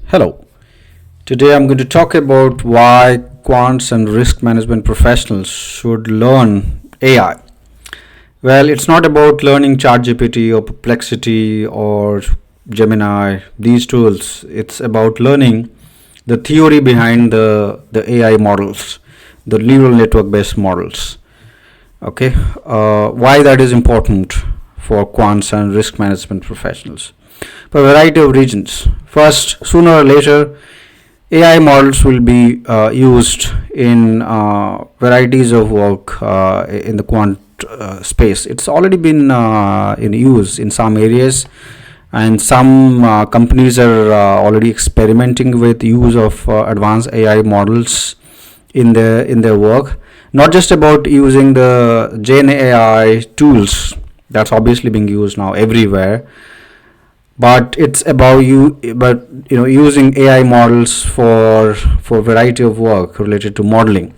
Hello. Today I'm going to talk about why quants and risk management professionals should learn AI. Well, it's not about learning ChatGPT or Perplexity or Gemini, these tools. It's about learning the theory behind the AI models, the neural network based models. Okay, why that is important for quants and risk management professionals? For a variety of reasons. First, sooner or later, AI models will be used in varieties of work in the quant space. It's already been in use in some areas, and some companies are already experimenting with use of advanced AI models in their work. Not just about using the Gen AI tools that's obviously being used now everywhere, but it's about using AI models for variety of work related to modeling,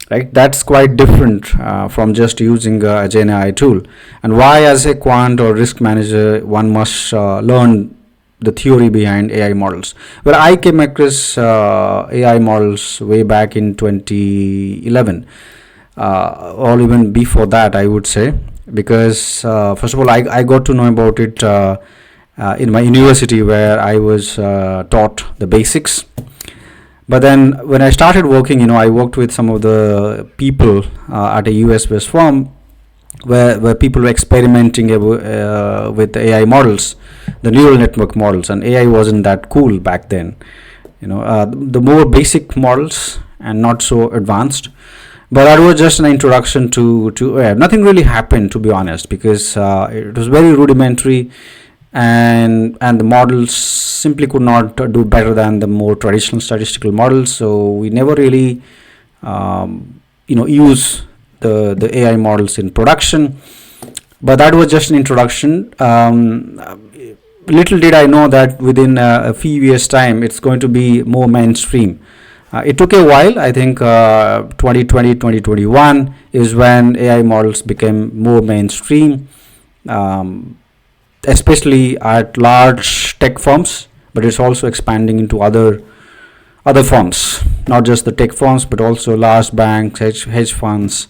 right? That's quite different from just using a Gen AI tool. And why, as a quant or risk manager, one must learn the theory behind AI models. Well, I came across AI models way back in 2011, or even before that, I would say, because first of all, I got to know about it in my university, where I was taught the basics. But then when I started working, I worked with some of the people at a US based firm where people were experimenting with AI models, the neural network models, and AI wasn't that cool back then. The more basic models and not so advanced. But that was just an introduction to AI. Nothing really happened, to be honest, because it was very rudimentary, and the models simply could not do better than the more traditional statistical models. So we never really use the AI models in production. But that was just an introduction. Little did I know that within a few years time it's going to be more mainstream. It took a while. I think 2020 2021 is when AI models became more mainstream, especially at large tech firms, but it's also expanding into other firms, not just the tech firms, but also large banks, hedge funds,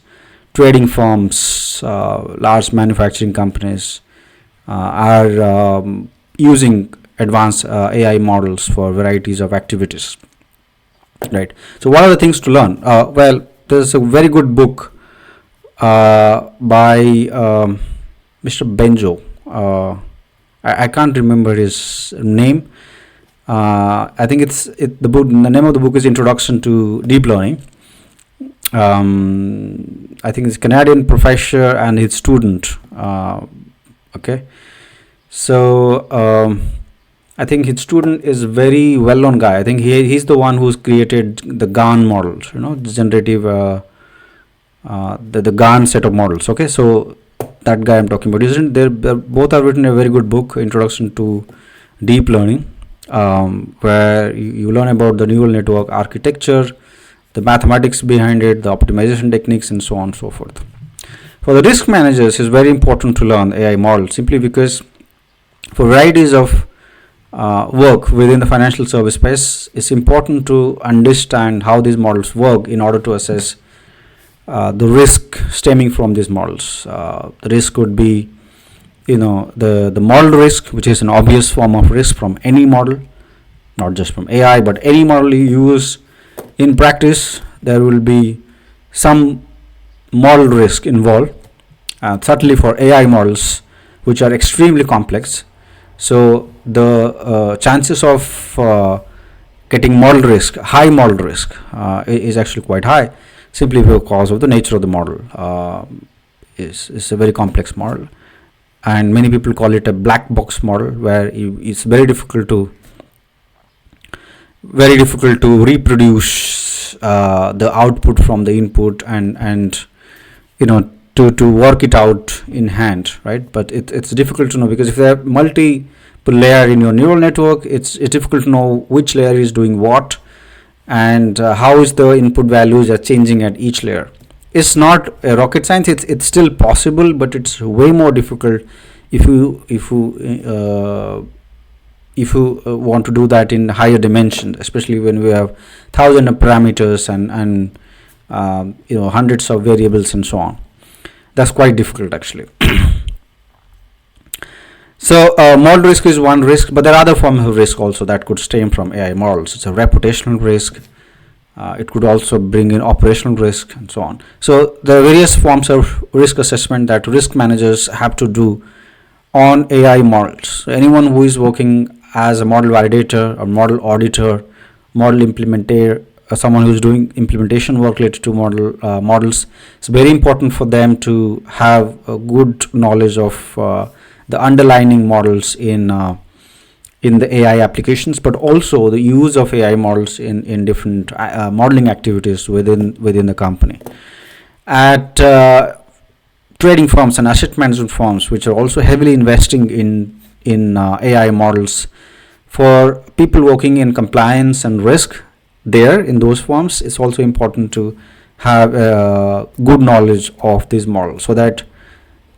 trading firms, large manufacturing companies are using advanced AI models for varieties of activities. Right. So, what are the things to learn? Well, there's a very good book by Mr. Benjo. I can't remember his name. I think the book. The name of the book is Introduction to Deep Learning. I think it's a Canadian professor and his student. Okay, so I think his student is a very well-known guy. I think he's the one who's created the GAN models. The generative the GAN set of models. Okay, so that guy I'm talking about. Isn't there? Both have written a very good book, Introduction to Deep Learning, where you learn about the neural network architecture, the mathematics behind it, the optimization techniques, and so on and so forth. For the risk managers, it's very important to learn AI models, simply because for varieties of work within the financial service space, it's important to understand how these models work in order to assess the risk stemming from these models. The risk could be, the model risk, which is an obvious form of risk from any model, not just from AI, but any model you use in practice. There will be some model risk involved, certainly for AI models, which are extremely complex. So the chances of getting high model risk, is actually quite high, simply because of the nature of the model. Is a very complex model, and many people call it a black box model, where it's very difficult to reproduce the output from the input, and to work it out in hand, right? But it's difficult to know, because if there are multiple layer in your neural network, it's difficult to know which layer is doing what, and how is the input values are changing at each layer. It's not a rocket science. It's still possible, but it's way more difficult if you if you want to do that in higher dimensions, especially when we have thousands of parameters and hundreds of variables and so on. That's quite difficult actually. So model risk is one risk, but there are other forms of risk also that could stem from AI models. It's a reputational risk. It could also bring in operational risk and so on. So there are various forms of risk assessment that risk managers have to do on AI models. So anyone who is working as a model validator or model auditor, model implementer, someone who's doing implementation work related to models, it's very important for them to have a good knowledge of the underlying models in the AI applications, but also the use of AI models in different modeling activities within the company. At trading firms and asset management firms, which are also heavily investing in AI models, for people working in compliance and risk there in those firms, it's also important to have good knowledge of these models, so that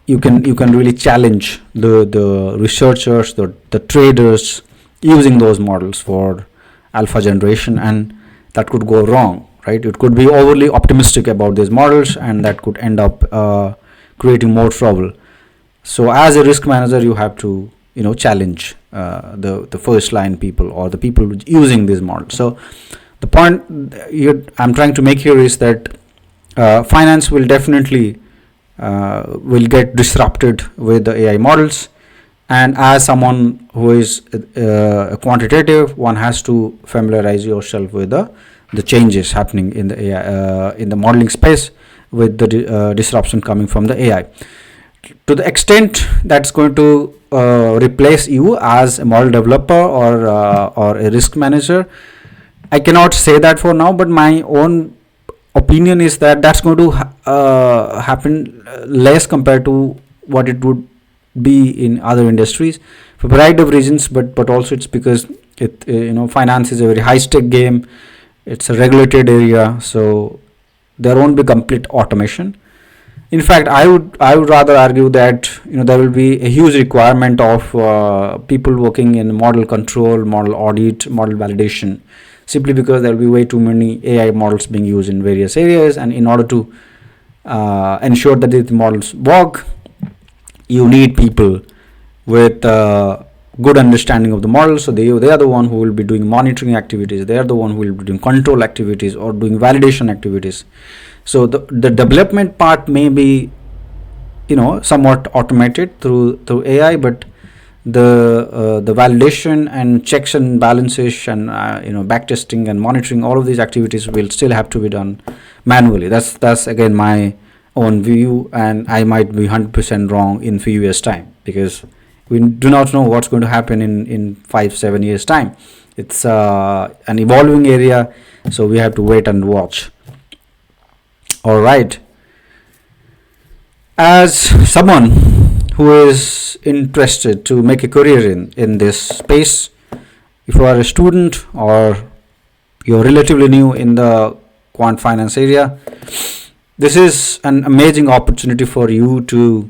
you can really challenge the researchers, the traders using those models for alpha generation, and that could go wrong, right? It could be overly optimistic about these models, and that could end up creating more trouble. So as a risk manager, you have to challenge the first line people or the people using these models. So the point I'm trying to make here is that finance will definitely will get disrupted with the AI models, and as someone who is a quantitative, one has to familiarize yourself with the changes happening in the AI in the modeling space, with the disruption coming from the AI. To the extent that's going to replace you as a model developer or a risk manager, I cannot say that for now, but my own opinion is that that's going to happen less compared to what it would be in other industries, for a variety of reasons, but also it's because finance is a very high stake game. It's a regulated area, so there won't be complete automation. In fact, I would rather argue that there will be a huge requirement of people working in model control, model audit, model validation, simply because there will be way too many AI models being used in various areas, and in order to ensure that these models work, you need people with good understanding of the model. So they are the one who will be doing monitoring activities, they are the one who will be doing control activities or doing validation activities. So the development part may be somewhat automated through AI, but the validation and checks and balances and backtesting and monitoring, all of these activities will still have to be done manually. That's again my own view, and I might be 100% wrong in few years time, because we do not know what's going to happen in 5-7 years time. It's an evolving area, so we have to wait and watch. All right, as someone who is interested to make a career in this space, if you are a student or you're relatively new in the quant finance area, this is an amazing opportunity for you to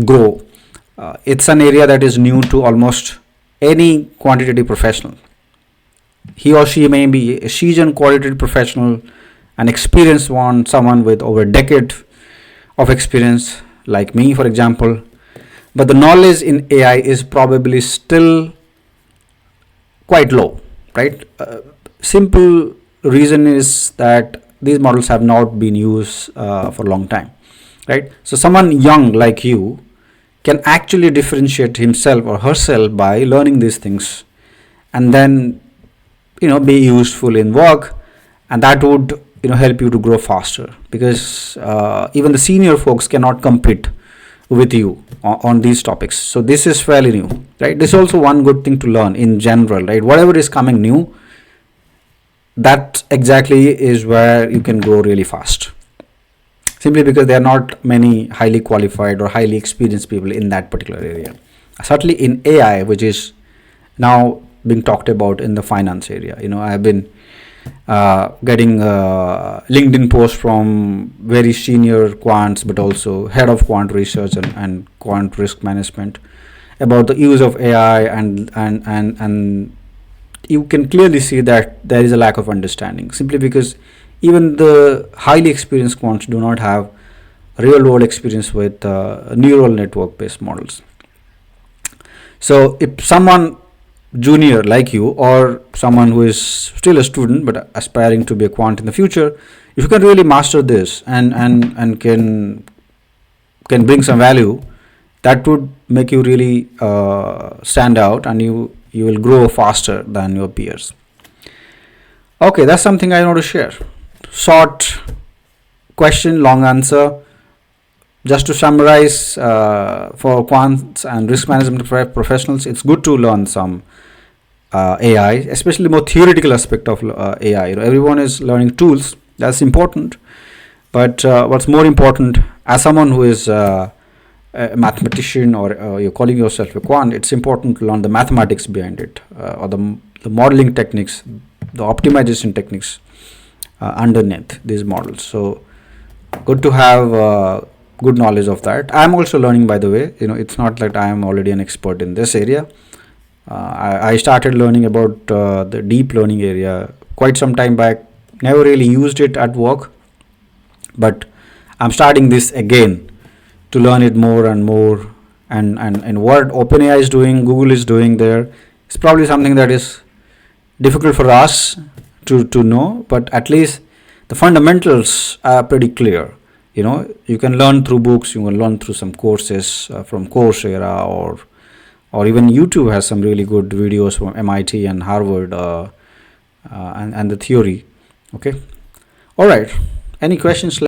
grow. It's an area that is new to almost any quantitative professional. He or she may be a seasoned quantitative professional, an experienced one, someone with over a decade of experience, like me, for example, but the knowledge in AI is probably still quite low, right? Simple reason is that these models have not been used for a long time, right? So someone young like you can actually differentiate himself or herself by learning these things, and then be useful in work, and that would help you to grow faster, because even the senior folks cannot compete with you on these topics. So this is fairly new, right? This is also one good thing to learn in general, right? Whatever is coming new, that exactly is where you can grow really fast, simply because there are not many highly qualified or highly experienced people in that particular area. Certainly in AI, which is now being talked about in the finance area, I have been getting LinkedIn posts from very senior quants, but also head of quant research and quant risk management, about the use of AI, and you can clearly see that there is a lack of understanding, simply because even the highly experienced quants do not have real world experience with neural network based models. So if someone junior like you, or someone who is still a student but aspiring to be a quant in the future, if you can really master this and can bring some value, that would make you really stand out, and you will grow faster than your peers. Okay, that's something I want to share. Short question, long answer. Just to summarize, for quants and risk management professionals, it's good to learn some AI, especially more theoretical aspect of AI. Everyone is learning tools. That's important. But what's more important, as someone who is a mathematician, or you're calling yourself a quant, it's important to learn the mathematics behind it, or the modeling techniques, the optimization techniques underneath these models. So good to have good knowledge of that. I'm also learning, by the way. It's not that I am already an expert in this area. I started learning about the deep learning area quite some time back. Never really used it at work, but I'm starting this again to learn it more and more. And what OpenAI is doing, Google is doing there, it's probably something that is difficult for us to know, but at least the fundamentals are pretty clear. You can learn through books, you can learn through some courses from Coursera, or even YouTube has some really good videos from MIT and Harvard, and the theory. Okay, all right. Any questions?